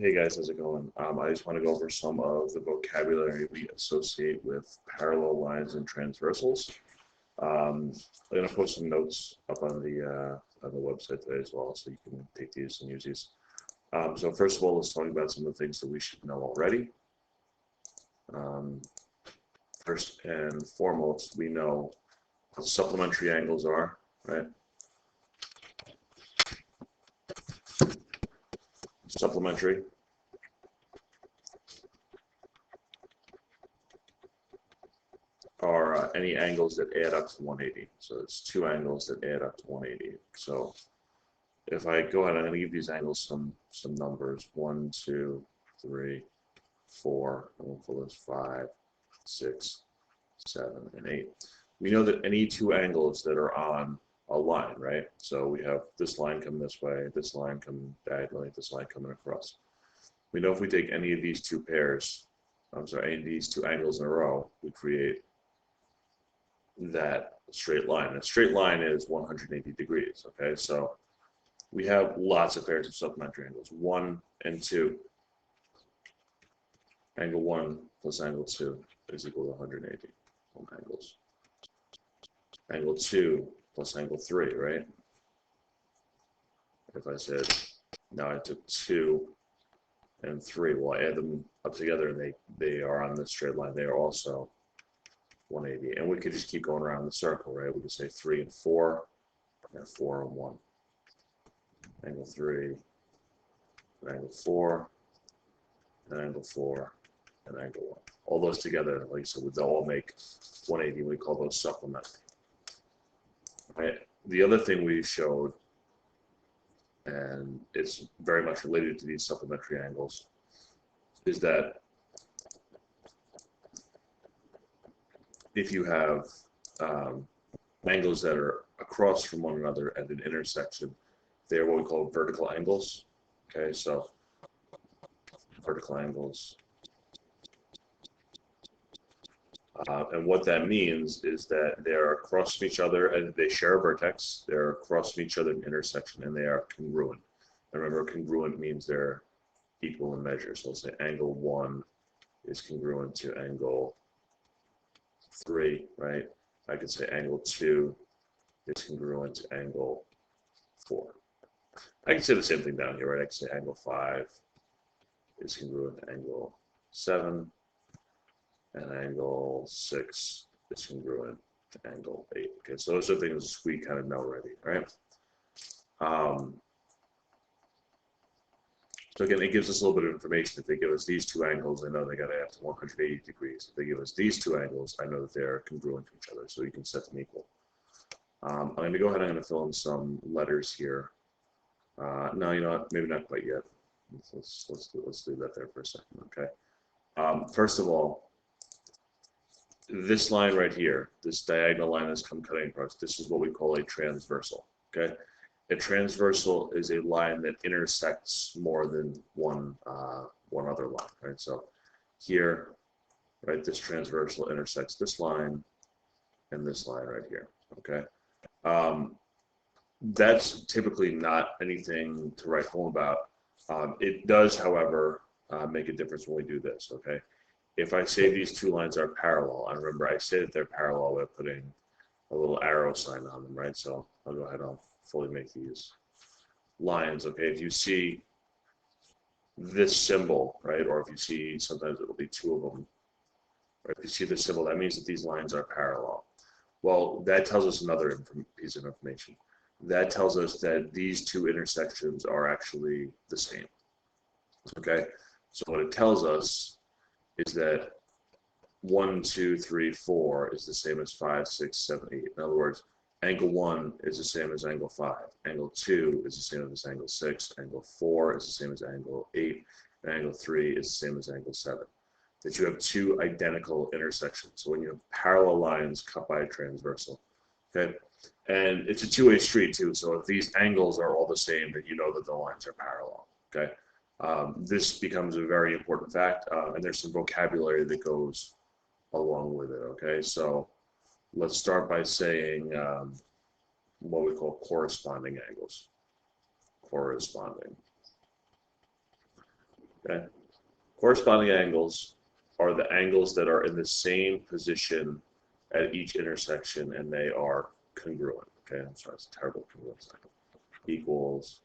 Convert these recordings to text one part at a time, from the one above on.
Hey guys, how's it going? I just want to go over some of the vocabulary we associate with parallel lines and transversals. I'm going to post some notes up on the website today as well, so you can take these and use these. So first of all, let's talk about some of the things that we should know already. First and foremost, we know what supplementary angles are, right? Supplementary are any angles that add up to 180. So it's two angles that add up to 180. So if I go ahead, I'm going to give these angles some numbers: 1, 2, 3, 4, and we'll call this 5, 6, 7, and 8. We know that any two angles that are on a line, right? So we have this line coming this way, this line coming diagonally, this line coming across. We know if we take any of these two pairs, any of these two angles in a row, we create that straight line. A straight line is 180 degrees, okay? So we have lots of pairs of supplementary angles. 1 and 2. Angle 1 plus angle 2 is equal to 180 angles. Angle 2 plus angle 3, right? If I said, now I took 2 and 3, well, I add them up together and they are on this straight line. They are also 180. And we could just keep going around the circle, right? We could say 3 and 4, and 4 and 1. Angle 3, and angle 4, and angle 4, and angle 1. All those together, like I said, they'll all make 180. We call those supplementary. Right? The other thing we showed, and it's very much related to these supplementary angles, is that if you have angles that are across from one another at an intersection, they're what we call vertical angles. Okay, so vertical angles. And what that means is that they're across from each other and they share a vertex. They're across from each other at an intersection and they are congruent. And remember, congruent means they're equal in measure. So let's say angle 1 is congruent to angle 3, right? I could say angle 2 is congruent to angle 4. I can say the same thing down here, right? I can say angle 5 is congruent to angle 7, and angle 6 is congruent to angle 8. Okay, so those are things we kind of know already, right? So again, it gives us a little bit of information. If they give us these two angles, I know they got to have to 180 degrees. If they give us these two angles, I know that they're congruent to each other, so you can set them equal. I'm going to go ahead and I'm going to fill in some letters here. No, you know what? Maybe not quite yet. Let's leave that there for a second, okay? First of all, this line right here, this diagonal line that's cutting across, this is what we call a transversal, okay? A transversal is a line that intersects more than one other line, right? So here, right, this transversal intersects this line and this line right here, okay? That's typically not anything to write home about. It does, however, make a difference when we do this, okay? If I say these two lines are parallel, and remember I say that they're parallel by putting a little arrow sign on them, right? So I'll go ahead and I'll fully make these lines, okay? If you see this symbol, right, or if you see, sometimes it'll be two of them, right? If you see this symbol, that means that these lines are parallel. Well, that tells us another piece of information. That tells us that these two intersections are actually the same, okay? So what it tells us is that 1, 2, 3, 4 is the same as 5, 6, 7, 8. In other words, angle 1 is the same as angle 5. Angle 2 is the same as angle 6. Angle 4 is the same as angle 8. And angle 3 is the same as angle 7. That you have two identical intersections. So when you have parallel lines cut by a transversal, okay? And it's a two-way street too. So if these angles are all the same, then you know that the lines are parallel, okay? This becomes a very important fact, and there's some vocabulary that goes along with it, okay? So let's start by saying what we call corresponding angles. Corresponding. Okay? Corresponding angles are the angles that are in the same position at each intersection, and they are congruent. Okay, I'm sorry, it's a terrible congruence. Equals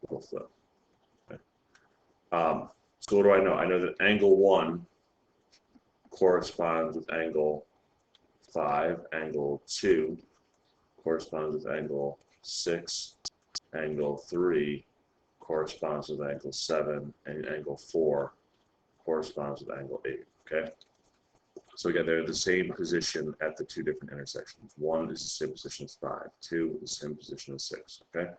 equal flip. Okay. So what do I know? I know that angle 1 corresponds with angle 5, angle 2 corresponds with angle 6, angle 3 corresponds with angle 7, and angle 4 corresponds with angle 8. Okay? So again, they're the same position at the two different intersections. 1 is the same position as 5. 2 is the same position as 6. Okay?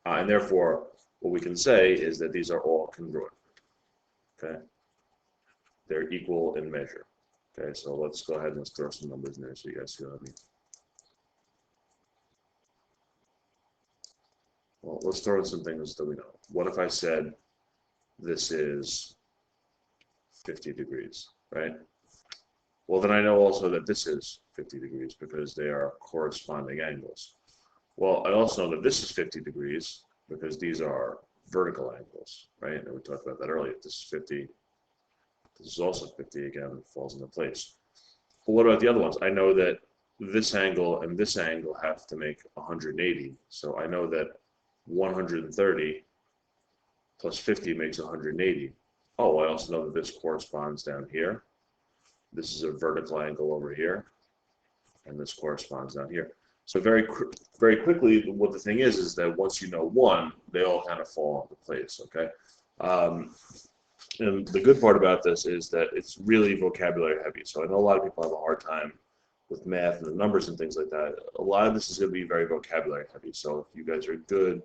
And therefore, what we can say is that these are all congruent. Okay? They're equal in measure. Okay, so let's go ahead and let's throw some numbers in there so you guys see what I mean. Well, let's throw in some things that we know. What if I said this is 50 degrees, right? Well, then I know also that this is 50 degrees because they are corresponding angles. Well, I also know that this is 50 degrees because these are vertical angles, right? And we talked about that earlier. This is 50. This is also 50. Again, it falls into place. But what about the other ones? I know that this angle and this angle have to make 180. So I know that 130 plus 50 makes 180. Oh, I also know that this corresponds down here. This is a vertical angle over here, and this corresponds down here. So very quickly, what the thing is that once you know one, they all kind of fall into place, okay? And the good part about this is that it's really vocabulary heavy. So I know a lot of people have a hard time with math and the numbers and things like that. A lot of this is going to be very vocabulary heavy. So if you guys are good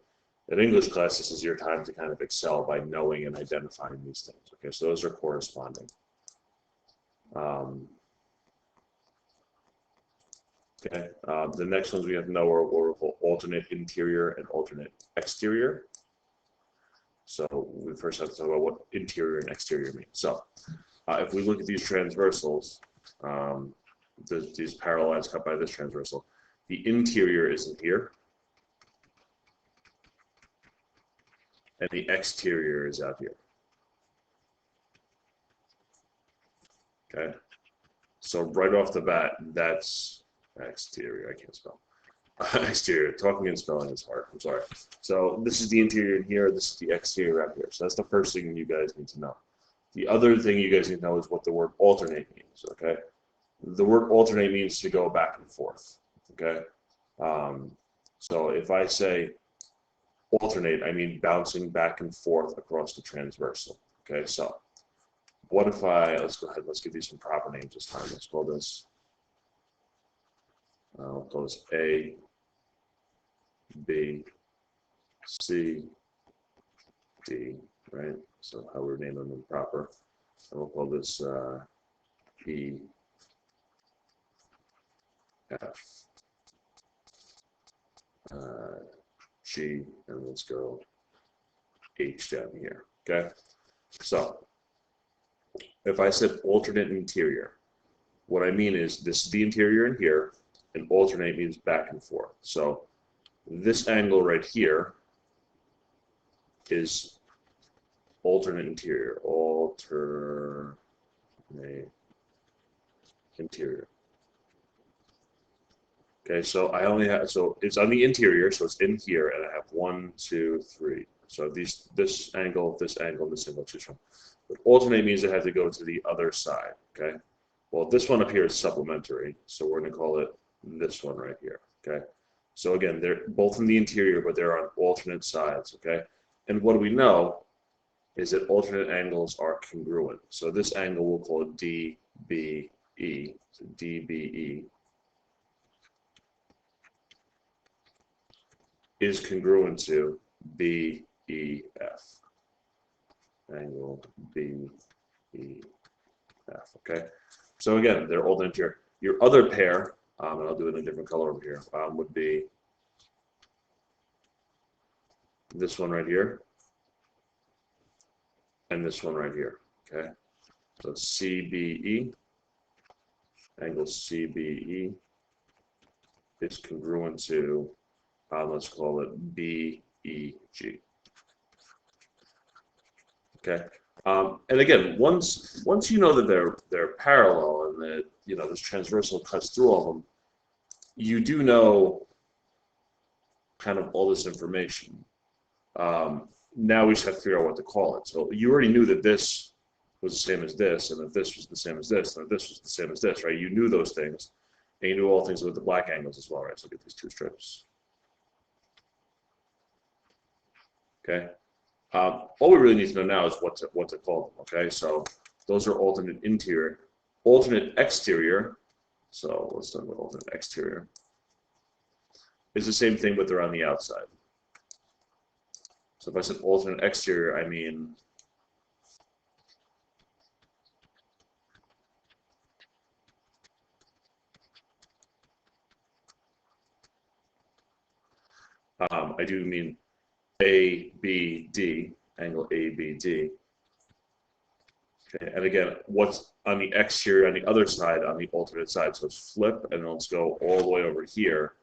at English class, this is your time to kind of excel by knowing and identifying these things. Okay, so those are corresponding. The next ones we have to know are what we call alternate interior and alternate exterior. So we first have to talk about what interior and exterior mean. So if we look at these transversals, these parallel lines cut by this transversal, the interior is in here, and the exterior is out here. Okay, so right off the bat, that's exterior. I can't spell. Exterior. Talking and spelling is hard. I'm sorry. So this is the interior in here. This is the exterior out here. So that's the first thing you guys need to know. The other thing you guys need to know is what the word alternate means. Okay. The word alternate means to go back and forth. Okay. So if I say alternate, I mean bouncing back and forth across the transversal. Okay. So what if let's go ahead. Let's give these some proper names this time. Let's call this. We'll call this A, B, C, D, right? So how we're naming them proper. And we'll call this E, F, G, and let's go H down here, okay? So if I said alternate interior, what I mean is this is the interior in here, and alternate means back and forth. So this angle right here is alternate interior, alternate interior. Okay, so I only have, so it's on the interior, so it's in here, and I have 1, 2, 3. So this angle, this angle, this angle, choose from. But alternate means I have to go to the other side, okay? Well, this one up here is supplementary, so we're going to call it this one right here, okay? So again, they're both in the interior, but they're on alternate sides, okay? And what do we know is that alternate angles are congruent. So this angle we'll call it DBE, so DBE is congruent to BEF, angle BEF, okay? So again, they're alternate interior. Your other pair, and I'll do it in a different color over here, would be this one right here and this one right here, okay? So CBE, angle CBE is congruent to, let's call it BEG. Okay. And again, once you know that they're parallel and that this transversal cuts through all of them, you do know kind of all this information. Now we just have to figure out what to call it. So you already knew that this was the same as this, and that this was the same as this, and that this was the same as this, right? You knew those things, and you knew all things with the black angles as well, right? So get these two strips. Okay. All we really need to know now is what to call them. Okay. So those are alternate interior, alternate exterior. So let's talk about alternate exterior. It's the same thing, but they're on the outside. So if I said alternate exterior, I mean I do mean ABD, angle ABD. Okay, and again, what's on the exterior on the other side, on the alternate side? So let's flip, and let's go all the way over here.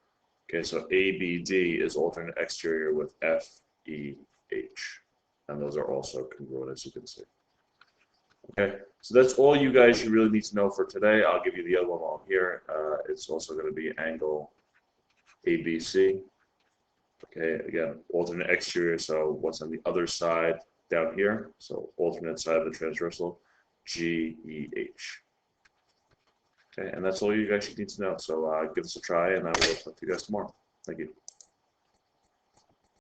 Okay, so ABD is alternate exterior with FEH, and those are also congruent, as you can see. Okay, so that's all you guys you really need to know for today. I'll give you the other one while I'm here. It's also going to be angle ABC. Okay, again, alternate exterior, so what's on the other side down here? So alternate side of the transversal, GEH. Okay, and that's all you guys should need to know. So give this a try, and I will talk to you guys tomorrow. Thank you.